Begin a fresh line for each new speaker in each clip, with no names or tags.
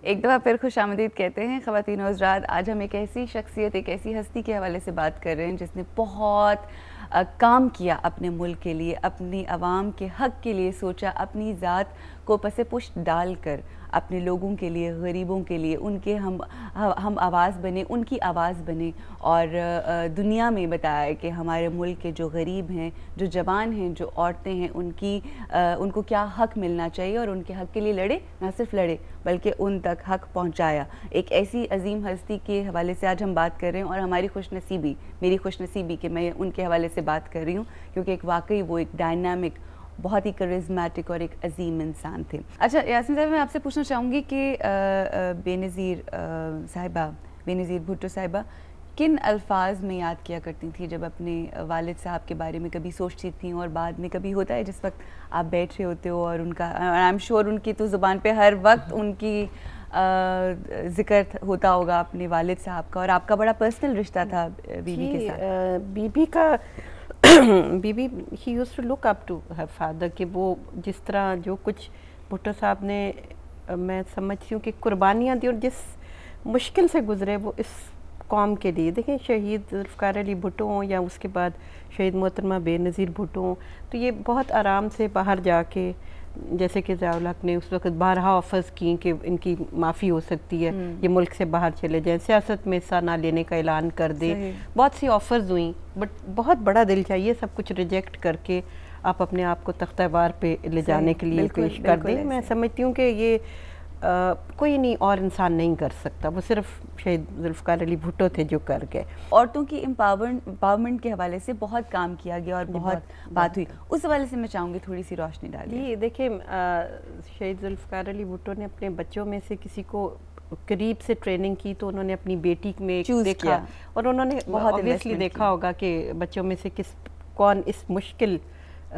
एक दफ़ा फिर खुशामदीद कहते हैं ख़वातीन और हज़रात। आज हम एक ऐसी शख्सियत, एक ऐसी हस्ती के हवाले से बात कर रहे हैं जिसने बहुत काम किया अपने मुल्क के लिए, अपनी आवाम के हक़ के लिए सोचा, अपनी ज़ात को पसे पुश्त डाल कर अपने लोगों के लिए, गरीबों के लिए उनके हम आवाज़ बने, उनकी आवाज़ बने और दुनिया में बताया कि हमारे मुल्क के जो गरीब हैं, जो जवान हैं, जो औरतें हैं, उनको क्या हक़ मिलना चाहिए और उनके हक़ के लिए लड़े, ना सिर्फ लड़े बल्कि उन तक हक़ पहुँचाया। एक ऐसी अजीम हस्ती के हवाले से आज हम बात कर रहे हैं और हमारी खुशनसीबी, मेरी खुशनसीबी कि मैं उनके हवाले से बात कर रही हूँ क्योंकि एक वाकई वो एक डायनामिक, बहुत ही करिश्मेटिक और एक अजीम इंसान थे। अच्छा यास्मीन साहब, मैं आपसे पूछना चाहूँगी कि बेनज़ीर साहिबा, बेनज़ीर भुट्टो साहिबा किन अल्फाज में याद किया करती थी जब अपने वालिद साहब के बारे में कभी सोचती थी? और बाद में कभी होता है जिस वक्त आप बैठ रहे होते हो और उनका, आई एम श्योर उनकी तो ज़ुबान पे हर वक्त उनकी ज़िक्र होता होगा अपने वालिद साहब का, और आपका बड़ा पर्सनल रिश्ता था बीबी के साथ।
बीबी का बीबी ही used to look up to her father कि वो जिस तरह जो कुछ भुट्टो साहब ने, मैं समझती हूँ कि कुर्बानियाँ दी और जिस मुश्किल से गुजरे वो इस कौम के लिए। देखें, शहीद ज़ुल्फ़िकार अली भुट्टो हों या उसके बाद शहीद मोहतरमा बेनज़ीर भुट्टो हों, तो ये बहुत आराम से बाहर जाके, जैसे कि ज़िया उल हक़ ने उस वक्त बारहा ऑफर्स की कि इनकी माफ़ी हो सकती है, ये मुल्क से बाहर चले जाएं, सियासत में हिस्सा ना लेने का ऐलान कर दे, बहुत सी ऑफ़र्स हुई, बट बहुत बड़ा दिल चाहिए सब कुछ रिजेक्ट करके आप अपने आप को तख्तावार पे ले जाने के लिए पेश कर दें। मैं समझती हूँ कि ये कोई नहीं और इंसान नहीं कर सकता, वो सिर्फ शहीद ज़ुल्फ़िकार अली भुट्टो थे जो कर गए।
औरतों की एम्पावरमेंट के हवाले से बहुत काम किया गया और बहुत बात हुई, उस हवाले से मैं चाहूँगी थोड़ी सी रोशनी डालिए।
जी देखिए, शहीद ज़ुल्फ़िकार अली भुट्टो ने अपने बच्चों में से किसी को करीब से ट्रेनिंग की तो उन्होंने अपनी बेटी में देखा और उन्होंने बहुत ऑब्वियसली देखा होगा कि बच्चों में से कौन इस मुश्किल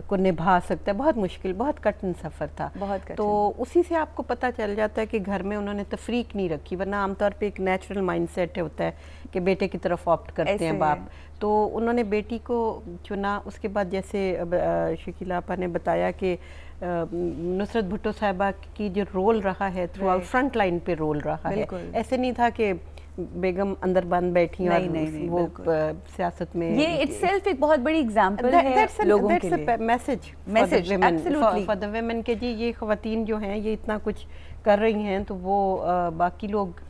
को निभा सकता है। बहुत मुश्किल, बहुत कठिन सफ़र था,
बहुत कठिन।
तो उसी से आपको पता चल जाता है कि घर में उन्होंने तफरीक नहीं रखी, वरना आमतौर पे एक नेचुरल माइंडसेट होता है कि बेटे की तरफ ऑप्ट करते हैं बाप, तो उन्होंने बेटी को चुना। उसके बाद जैसे शकीला आपा ने बताया कि नुसरत भुट्टो साहिबा की जो रोल रहा है थ्रू आउट फ्रंट लाइन पे रोल रहा है, ऐसे नहीं था कि बेगम अंदर बंद बैठी और
नहीं,
वो सियासत में,
ये इटसेल्फ एक बहुत बड़ी एग्जांपल है लोगों के लिए,
मैसेज फॉर द वुमेन के जी ये ख़वातीन जो हैं ये इतना कुछ कर रही हैं, तो वो बाकी लोग,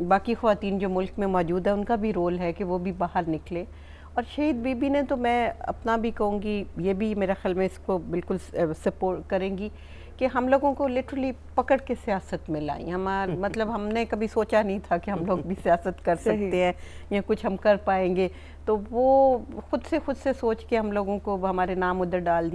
बाकी ख़वातीन जो मुल्क में मौजूद है उनका भी रोल है कि वो भी बाहर निकले। और शहीद बीबी ने तो मैं अपना भी कहूँगी, ये भी मेरा ख्याल में इसको बिल्कुल सपोर्ट करेंगी कि हम लोगों को लिटरली पकड़ के सियासत में लाई। हमारा मतलब हमने कभी सोचा नहीं था कि हम लोग भी सियासत कर सकते हैं या कुछ हम कर पाएंगे, तो वो खुद से सोच के हम लोगों को हमारे नाम उधर डाल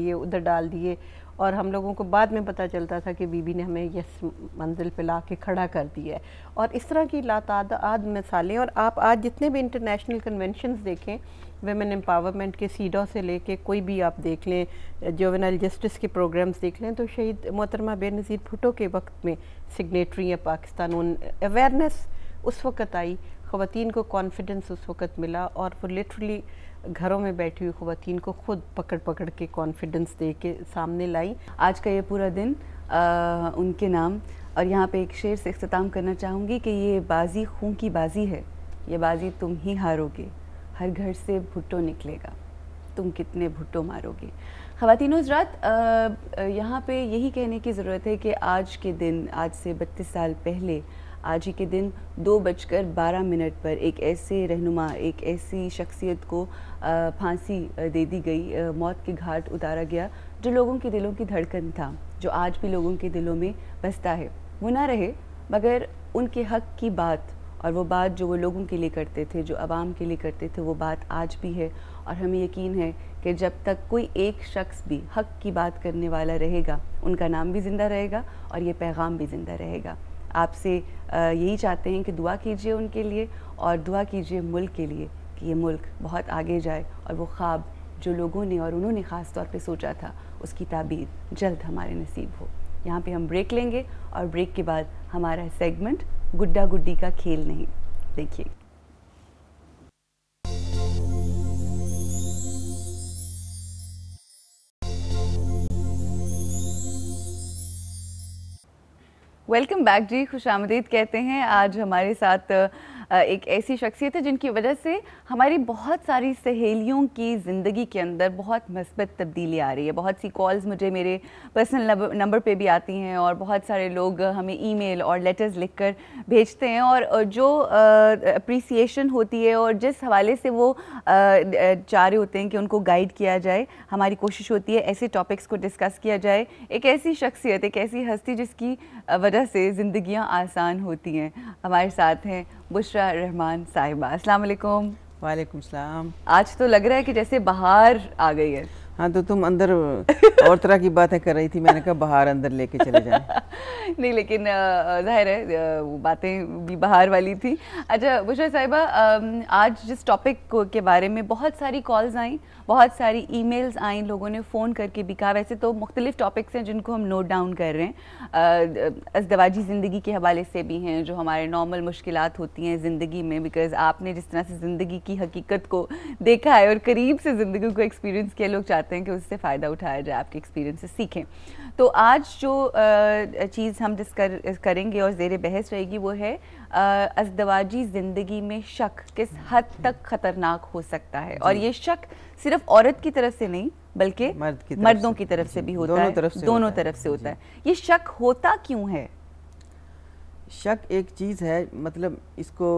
दिए और हम लोगों को बाद में पता चलता था कि बीबी ने हमें इस मंजिल पे ला के खड़ा कर दिया है। और इस तरह की लातादाद मिसालें, और आप आज जितने भी इंटरनेशनल कन्वेंशंस देखें, वेमेन एम्पावरमेंट के सीडो से लेके कोई भी आप देख लें, जुवेनाइल जस्टिस के प्रोग्राम्स देख लें, तो शहीद मोहतरमा बेनज़ीर भुट्टो के वक्त में सिग्नेटरी या पाकिस्तान उन अवेयरनेस उस वक़्त आई, ख़वातीन को कॉन्फिडेंस उस वक़्त मिला और वो लिटरली घरों में बैठी हुई ख़वातीन को खुद पकड़ के कॉन्फिडेंस दे के सामने लाई।
आज का ये पूरा दिन उनके नाम, और यहाँ पे एक शेर से इख्तिताम करना चाहूँगी कि ये बाजी खून की बाजी है, ये बाजी तुम ही हारोगे, हर घर से भुट्टो निकलेगा, तुम कितने भुट्टो मारोगे। ख़वातीनो हज़रात, यहाँ पे यही कहने की ज़रूरत है कि आज के दिन, आज से 32 साल पहले आज ही के दिन 2:12 पर एक ऐसे रहनुमा, एक ऐसी शख्सियत को फांसी दे दी गई, मौत के घाट उतारा गया, जो लोगों के दिलों की धड़कन था, जो आज भी लोगों के दिलों में बसता है। वो ना रहे मगर उनके हक़ की बात, और वो बात जो वो लोगों के लिए करते थे, जो आवाम के लिए करते थे, वो बात आज भी है। और हमें यकीन है कि जब तक कोई एक शख्स भी हक़ की बात करने वाला रहेगा, उनका नाम भी ज़िंदा रहेगा और ये पैगाम भी ज़िंदा रहेगा। आपसे यही चाहते हैं कि दुआ कीजिए उनके लिए और दुआ कीजिए मुल्क के लिए कि ये मुल्क बहुत आगे जाए और वो ख्वाब जो लोगों ने और उन्होंने ख़ास तौर पे सोचा था, उसकी ताबीर जल्द हमारे नसीब हो। यहाँ पे हम ब्रेक लेंगे और ब्रेक के बाद हमारा सेगमेंट गुड्डा गुड्डी का खेल नहीं, देखिए। वेलकम बैक जी, खुशामदीद कहते हैं। आज हमारे साथ एक ऐसी शख्सियत है जिनकी वजह से हमारी बहुत सारी सहेलियों की ज़िंदगी के अंदर बहुत मस्बत तब्दीली आ रही है। बहुत सी कॉल्स मुझे मेरे पर्सनल नंबर पे भी आती हैं और बहुत सारे लोग हमें ईमेल और लेटर्स लिखकर भेजते हैं, और जो अप्रिसिएशन होती है और जिस हवाले से वो चाह रहे होते हैं कि उनको गाइड किया जाए, हमारी कोशिश होती है ऐसे टॉपिक्स को डिस्कस किया जाए। एक ऐसी शख्सियत, एक ऐसी हस्ती जिसकी वजह से ज़िंदगियाँ आसान होती हैं, हमारे साथ हैं बुशरा रहमान साहिबा। अस्सलाम वालेकुम।
वालेकुम सलाम।
आज तो लग रहा है कि जैसे बाहर आ गई है।
हाँ, तो तुम अंदर और तरह की बातें कर रही थी, मैंने कहा बाहर अंदर लेके चले जाएं।
नहीं, लेकिन जाहिर है वो बातें भी बाहर वाली थी। अच्छा बुशरा साहिबा, आज जिस टॉपिक के बारे में बहुत सारी कॉल्स आई, बहुत सारी ईमेल्स आई, लोगों ने फ़ोन करके भी कहा, वैसे तो मुख्तलिफ टॉपिक्स हैं जिनको हम नोट डाउन कर रहे हैं, अज़दवाजी ज़िंदगी के हवाले से भी हैं, जो हमारे नॉर्मल मुश्किलात होती हैं ज़िंदगी में, बिकॉज़ आपने जिस तरह से ज़िंदगी की हकीकत को देखा है और करीब से ज़िंदगी को एक्सपीरियंस किया, लोग चाहते हैं कि उससे फ़ायदा उठाया जाए, आपके एक्सपीरियंस से सीखें। तो आज जो चीज़ हम डिस्कस करेंगे और ज़ेर बहस रहेगी वो है अज़दवाजी ज़िंदगी में शक किस हद तक ख़तरनाक हो सकता है, और ये शक सिर्फ औरत की तरफ से नहीं बल्कि मर्दों की तरफ से भी होता है, दोनों तरफ से होता है। ये शक होता क्यों है?
शक एक चीज़ है, मतलब इसको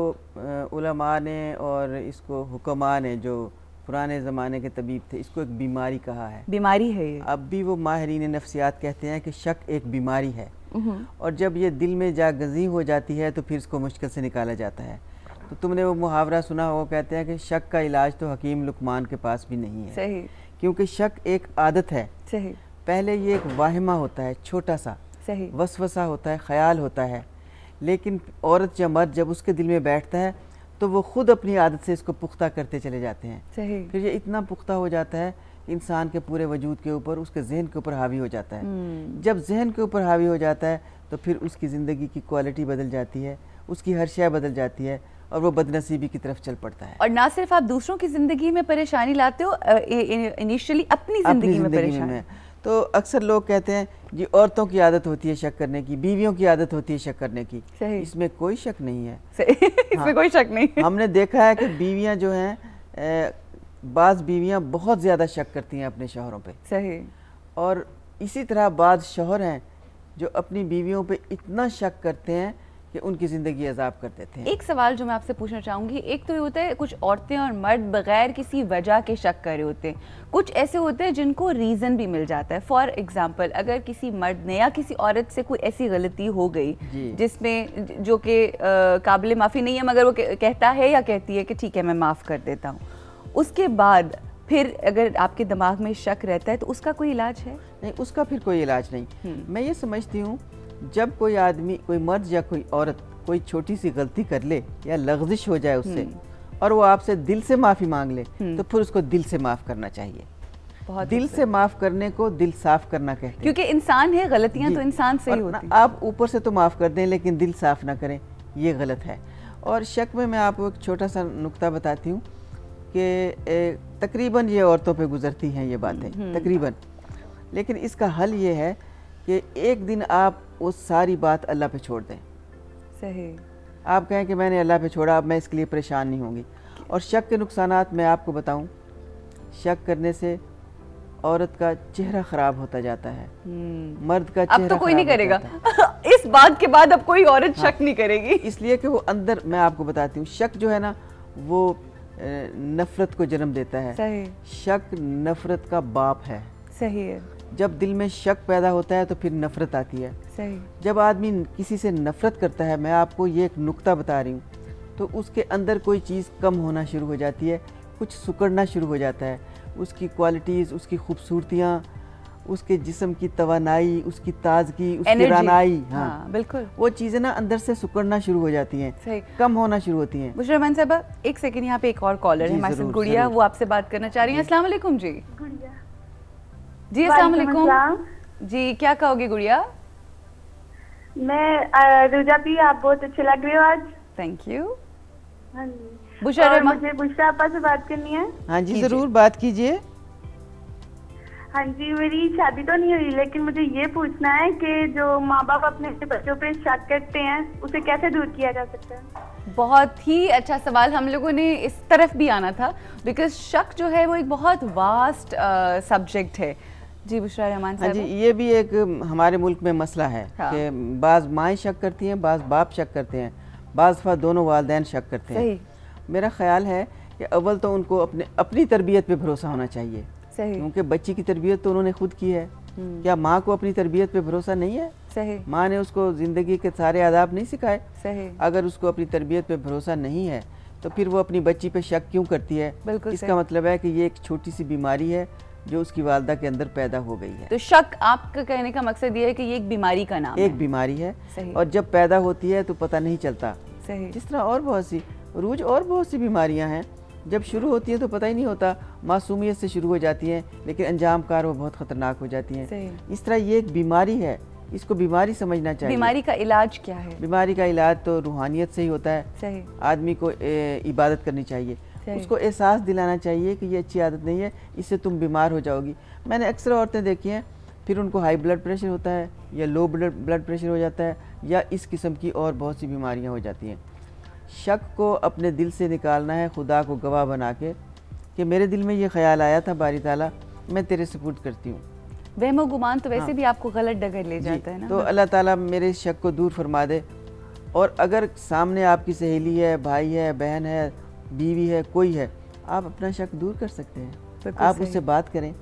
उलमा ने और इसको हुक्मा ने, जो पुराने ज़माने के तबीब थे, इसको एक बीमारी कहा है।
बीमारी है ये।
अब भी वो माहिरीन नफ्सियात कहते हैं कि शक एक बीमारी है, और जब ये दिल में जागज़ी हो जाती है तो फिर इसको मुश्किल से निकाला जाता है। तो तुमने वो मुहावरा सुना हो, कहते हैं कि शक का इलाज तो हकीम लुकमान के पास भी नहीं है।
सही।
क्योंकि शक एक आदत है।
सही।
पहले ये एक वाहिमा होता है, छोटा सा।
सही।
वसवसा होता है, ख्याल होता है, लेकिन औरत या मर्द जब उसके दिल में बैठता है तो वो खुद अपनी आदत से इसको पुख्ता करते चले जाते हैं।
सही।
फिर ये इतना पुख्ता हो जाता है इंसान के पूरे वजूद के ऊपर, उसके जहन के ऊपर हावी हो जाता है। जब जहन के ऊपर हावी हो जाता है तो फिर उसकी ज़िंदगी की क्वालिटी बदल जाती है, उसकी हर शय बदल जाती है, और वो बदनसीबी की तरफ चल पड़ता है।
और ना सिर्फ आप दूसरों की ज़िंदगी में परेशानी लाते हो, इनिशियली अपनी ज़िंदगी में परेशानी।
तो अक्सर लोग कहते हैं जी औरतों की आदत होती है शक करने की, बीवियों की आदत होती है शक करने की।
सही।
इसमें कोई शक नहीं है।
इसमें कोई शक नहीं है।
हमने देखा है कि बीवियां जो हैं, बाज़ बीवियां बहुत ज़्यादा शक करती हैं अपने शौहरों पे।
सही।
और इसी तरह बाज़ शौहर हैं जो अपनी बीवियों पे इतना शक करते हैं कि उनकी ज़िंदगी अजाब कर देते हैं।
एक सवाल जो मैं आपसे पूछना चाहूँगी, एक तो ये होता है कुछ औरतें और मर्द बगैर किसी वजह के शक कर रहे होते हैं, कुछ ऐसे होते हैं जिनको रीज़न भी मिल जाता है। फॉर एग्जांपल, अगर किसी मर्द ने या किसी औरत से कोई ऐसी गलती हो गई जिसमें जो कि काबिल माफ़ी नहीं है, मगर वो कहता है या कहती है कि ठीक है मैं माफ़ कर देता हूँ, उसके बाद फिर अगर आपके दिमाग में शक रहता है तो उसका कोई इलाज है?
नहीं, उसका फिर कोई इलाज नहीं। मैं ये समझती हूँ जब कोई आदमी, कोई मर्द या कोई औरत कोई छोटी सी गलती कर ले या लग़ज़िश हो जाए उससे, और वो आपसे दिल से माफ़ी मांग ले, तो फिर उसको दिल से माफ़ करना चाहिए। दिल से माफ़ करने को दिल साफ़ करना कहते हैं।
क्योंकि इंसान है, गलतियाँ तो इंसान से ही होती हैं।
आप ऊपर से तो माफ़ कर दें लेकिन दिल साफ़ ना करें, ये गलत है। और शक में मैं आपको एक छोटा सा नुक्ता बताती हूँ कि तकरीबन ये औरतों पे गुजरती हैं ये बातें, तकरीबन, लेकिन इसका हल ये है कि एक दिन आप वो सारी बात अल्लाह पे छोड़ दें।
सही।
आप कहें कि मैंने अल्लाह पे छोड़ा, अब मैं इसके लिए परेशान नहीं होंगी। और शक के नुकसानात मैं आपको बताऊं, शक करने से औरत का चेहरा ख़राब होता जाता है, मर्द का चेहरा
अब तो कोई नहीं करेगा इस बात के बाद अब कोई औरत शक नहीं करेगी,
इसलिए कि वो अंदर, मैं आपको बताती हूँ, शक जो है ना वो नफ़रत को जन्म देता है।
सही।
शक नफ़रत का बाप है।
सही है।
जब दिल में शक पैदा होता है तो फिर नफ़रत आती है।
सही।
जब आदमी किसी से नफ़रत करता है, मैं आपको ये एक नुक्ता बता रही हूँ, तो उसके अंदर कोई चीज़ कम होना शुरू हो जाती है, कुछ सुकड़ना शुरू हो जाता है। उसकी क्वालिटीज़, उसकी खूबसूरतियाँ, उसके जिस्म की तवानाई, उसकी ताजगी, उसकी रानाई,
हाँ बिल्कुल,
वो चीज़ें ना अंदर से सुकड़ना शुरू हो जाती हैं, कम होना शुरू होती हैं।
बुशरा रहमान साहबा, एक सेकंड, यहाँ पे एक और कॉलर है हमारे साथ, गुड़िया, वो आपसे बात करना चाह रही हैं। अस्सलाम वालेकुम जी। जी अस्सलाम वालेकुम जी, क्या कहोगे गुड़िया?
मैं रुजा भी, आप बहुत अच्छे लग रहे हो आज।
Thank you.
हाँ जी,
बुशरा,
मुझे बुशरा आपा से बात करनी है।
हाँ जी, जरूर बात कीजिए।
हाँ जी, मेरी शादी तो नहीं हुई, लेकिन मुझे ये पूछना है कि जो माँ बाप अपने बच्चों पे शक करते हैं उसे कैसे दूर किया जा सकता है?
बहुत ही अच्छा सवाल, हम लोगों ने इस तरफ भी आना था, बिकॉज शक जो है वो एक बहुत वास्ट सब्जेक्ट है। जी बुशरा रहमान साहब।
हाँ जी, ये भी एक हमारे मुल्क में मसला है कि बाज़ माएँ शक करती हैं, बाज़ बाप शक करते हैं, बाज़ दफ़ा दोनों वालिदैन शक करते हैं।
सही।
मेरा ख्याल है कि अव्वल तो उनको अपनी तरबियत पे भरोसा होना चाहिए,
सही।
क्योंकि बच्ची की तरबियत तो उन्होंने खुद की है। क्या माँ को अपनी तरबियत पे भरोसा नहीं है?
सही।
माँ ने उसको ज़िंदगी के सारे आदाब नहीं सिखाए?
सही।
अगर उसको अपनी तरबियत पे भरोसा नहीं है तो फिर वो अपनी बच्ची पे शक क्यों करती है? इसका मतलब है कि ये एक छोटी सी बीमारी है जो उसकी वालदा के अंदर पैदा हो गई है।
तो शक, आपका कहने का मकसद ये है कि ये एक बीमारी का नाम है।
एक बीमारी है।
सही।
और जब पैदा होती है तो पता नहीं चलता।
सही।
जिस तरह और बहुत सी रूज और बहुत सी बीमारियां हैं, जब शुरू होती है तो पता ही नहीं होता, मासूमियत से शुरू हो जाती हैं लेकिन अंजाम कार वो बहुत ख़तरनाक हो जाती हैं। इस तरह ये एक बीमारी है, इसको बीमारी समझना चाहिए।
बीमारी का इलाज क्या है?
बीमारी का इलाज तो रूहानियत से ही होता है।
सही।
आदमी को इबादत करनी चाहिए, उसको एहसास दिलाना चाहिए कि ये अच्छी आदत नहीं है, इससे तुम बीमार हो जाओगी। मैंने अक्सर औरतें देखी हैं, फिर उनको हाई ब्लड प्रेशर होता है या लो ब्लड प्रेशर हो जाता है या इस किस्म की और बहुत सी बीमारियां हो जाती हैं। शक को अपने दिल से निकालना है, खुदा को गवाह बना के कि मेरे दिल में ये ख्याल आया था, बारी ताला मैं तेरे सपुर्द करती हूँ।
वहमो गुमान तो वैसे भी आपको गलत डगर ले जाता है ना।
तो अल्लाह ताला मेरे शक को दूर फरमा दे। और अगर सामने आपकी सहेली है, भाई है, बहन है, बीवी है, कोई है, आप अपना शक दूर कर सकते हैं। आप उससे बात करें,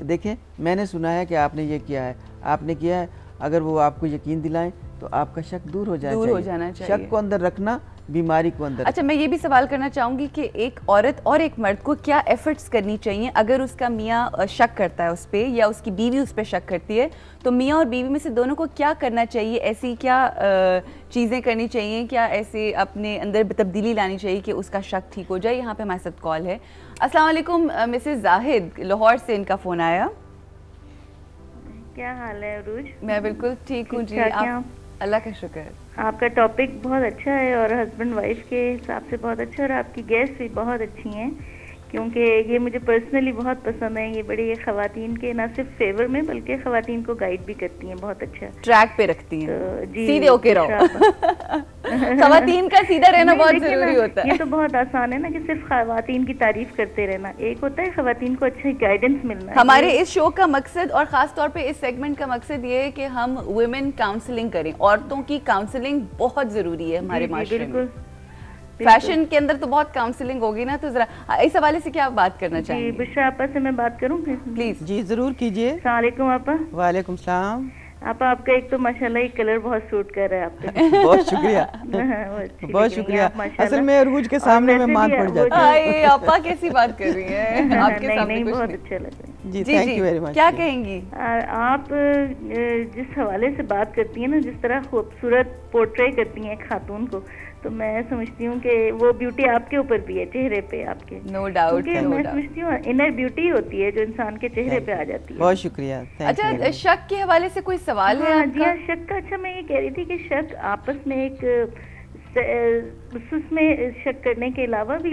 देखें मैंने सुना है कि आपने ये किया है, आपने किया है, अगर वो आपको यकीन दिलाएं तो आपका शक दूर हो जाना चाहिए। शक को अंदर रखना बीमारी को अंदर।
अच्छा, मैं ये भी सवाल करना चाहूँगी कि एक औरत और एक मर्द को क्या एफर्ट्स करनी चाहिए अगर उसका मियाँ शक करता है उस पर या उसकी बीवी उस पर शक करती है, तो मियाँ और बीवी में से दोनों को क्या करना चाहिए? ऐसी क्या चीज़ें करनी चाहिए, क्या ऐसे अपने अंदर तब्दीली लानी चाहिए कि उसका शक ठीक हो जाए? यहाँ पे हमारे साथ कॉल है। अस्सलाम वालेकुम मिसेस जाहिद, लाहौर से इनका फ़ोन आया।
क्या हाल है अरूज?
मैं बिल्कुल ठीक हूँ जी, आप? अल्लाह का शुक्र।
आपका टॉपिक बहुत अच्छा है और हस्बैंड वाइफ के हिसाब से बहुत अच्छा, और आपकी गेस्ट भी बहुत अच्छी हैं, क्योंकि ये मुझे पर्सनली बहुत पसंद है। ये बड़ी ख़वातीन के ना सिर्फ फेवर में बल्कि ख़वातीन को गाइड भी करती हैं, बहुत अच्छा ट्रैक
पे रखती हैं।
तो जी
सीधे होके रहो। ख़वातीन का सीधा रहना बहुत ज़रूरी होता है।
ये तो बहुत आसान है ना कि सिर्फ ख़वातीन की तारीफ करते रहना, एक होता है ख़वातीन को अच्छी गाइडेंस मिलना।
हमारे इस शो का मकसद और ख़ास तौर पे इस सेगमेंट का मकसद ये है कि हम वुमेन काउंसलिंग करें। औरतों की काउंसलिंग बहुत ज़रूरी है हमारे माशरे में। फैशन के अंदर तो बहुत काउंसलिंग होगी ना, तो जरा इस हवाले से क्या आप बात करना चाहेंगे?
बुशरा आपा से मैं बात करूं
प्लीज?
जी जरूर कीजिए।
अस्सलाम वालेकुम आपा।
वालेकुम सलाम।
आपका एक तो माशाल्लाह ये कलर बहुत सूट कर रहा है आप पे।
बहुत शुक्रिया। बहुत शुक्रिया। असल में अरूज के सामने में मात पड़ जाती
है। आपा कैसी बात कर रही हैं? आपके सामने
बहुत अच्छा लग रहा है।
जी थैंक यू वेरी मच।
क्या कहेंगी
आप? जिस हवाले से बात करती हैं ना, जिस तरह खूबसूरत पोर्ट्रे करती हैं खातून को, तो मैं समझती हूँ कि वो ब्यूटी आपके ऊपर भी है, चेहरे पे आपके।
No doubt.
मैं समझती हूँ इनर ब्यूटी होती है जो इंसान के चेहरे पे आ जाती है।
बहुत शुक्रिया।
अच्छा, शक के हवाले से कोई सवाल है आपका?
जी हाँ, शक का। अच्छा, मैं ये कह रही थी कि शक आपस में एक उसमें शक करने के अलावा भी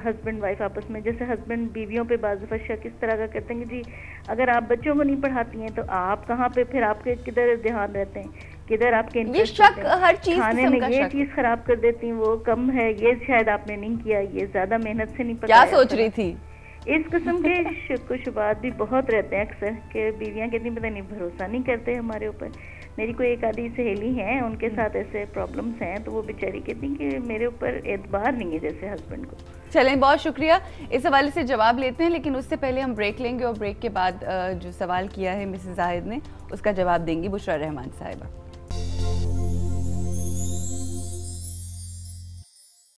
हस्बैंड वाइफ आपस में, जैसे हस्बैंड बीवियों पे बाज़ दफ़ा शक इस तरह का करते हैं कि जी अगर आप बच्चों को नहीं पढ़ाती हैं तो आप कहाँ पे, फिर आपके किधर ध्यान रहते हैं, किधर आपके
ये शक हर चीज
खाने में ये चीज खराब कर देती हैं, वो कम है, ये शायद आपने नहीं किया, ये ज्यादा मेहनत से नहीं
पकाया। क्या सोच रही थी?
इस किस्म के शक व शुबात भी बहुत रहते हैं अक्सर, के बीवियां कहती पता नहीं भरोसा नहीं करते हमारे ऊपर। मेरी कोई एक आधी सहेली है, उनके साथ ऐसे प्रॉब्लम्स हैं, तो वो बेचारी कहती कि मेरे ऊपर एतबार नहीं है जैसे हस्बैंड को।
चलें, बहुत शुक्रिया। इस हवाले से जवाब लेते हैं, लेकिन उससे पहले हम ब्रेक लेंगे और ब्रेक के बाद जो सवाल किया है मिसेस जाहिद ने उसका जवाब देंगी बुशरा रहमान साहिबा।